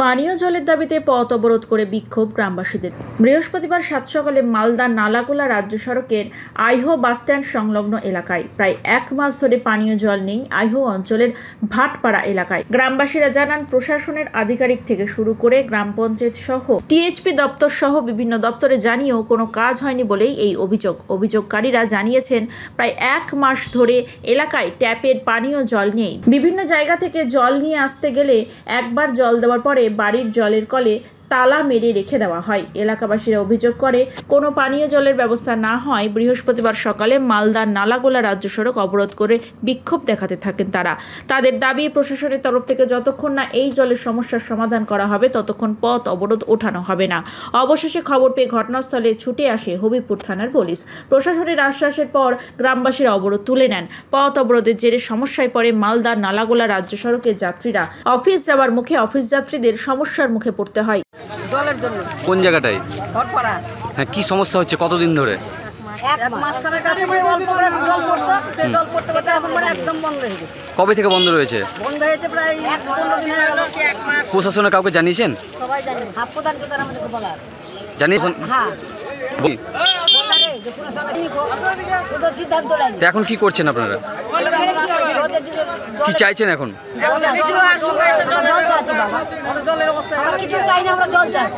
পানীয় জলের দাবিতে পথ অবরোধ করে বিক্ষোভ গ্রামবাসীদের। বৃহস্পতিবার সাত সকালে মালদা নালাগোলা রাজ্য সড়কের আইহো বাসস্ট্যান্ড সংলগ্ন এলাকায় প্রায় এক মাস ধরে পানীয় জল নেই আইহো অঞ্চলের ভাটপাড়া এলাকায়। গ্রামবাসীরা জানান, প্রশাসনের আধিকারিক থেকে শুরু করে গ্রাম পঞ্চায়েত সহ টিএইচপি দপ্তর সহ বিভিন্ন দপ্তরে জানিয়েও কোনো কাজ হয়নি বলেই এই অভিযোগ। অভিযোগকারীরা জানিয়েছেন, প্রায় এক মাস ধরে এলাকায় ট্যাপের পানীয় জল নেই। বিভিন্ন জায়গা থেকে জল নিয়ে আসতে গেলে একবার জল দেওয়ার পরে বাড়ির জলের কলে তালা মেরে রেখে দেওয়া হয়। এলাকাবাসীরা অভিযোগ করে, কোনো পানীয় জলের ব্যবস্থা না হয় বৃহস্পতিবার সকালে মালদা নালাগোলা রাজ্য সড়ক অবরোধ করে বিক্ষোভ দেখাতে থাকেন তারা। তাদের দাবি, প্রশাসনের তরফ থেকে যতক্ষণ না এই জলের সমস্যার সমাধান করা হবে ততক্ষণ পথ অবরোধ ওঠানো হবে না। অবশেষে খবর পেয়ে ঘটনাস্থলে ছুটে আসে হবিবপুর থানার পুলিশ। প্রশাসনের আশ্বাসের পর গ্রামবাসীরা অবরোধ তুলে নেন। পথ অবরোধের জেরে সমস্যায় পড়ে মালদা নালাগোলা রাজ্য সড়কের যাত্রীরা। অফিস যাওয়ার মুখে অফিস যাত্রীদের সমস্যার মুখে পড়তে হয়। জলের জন্য কোন জায়গাটায়? ভটপাড়া। হ্যাঁ, কি সমস্যা হচ্ছে কতদিন ধরে? এক মাসখানেক আগে অল্প করে জল পড়তো, সেই জল পড়তে পড়তে এখন একদম বন্ধ হয়ে গেছে। কবে থেকে বন্ধ রয়েছে? বন্ধ হয়েছে প্রায় 15 দিন হয়ে গেল। প্রশাসনে কাউকে জানিয়েছেন? সবাই জানে, হাফ প্রধান প্রধান আমাদেরকে বলা। জানিয়েছেন? হ্যাঁ, সিদ্ধান্ত নেয়। এখন কি করছেন আপনারা? কি চাইছেন এখন? জলের অবস্থা কিছু চাই না, আমরা জল চাই।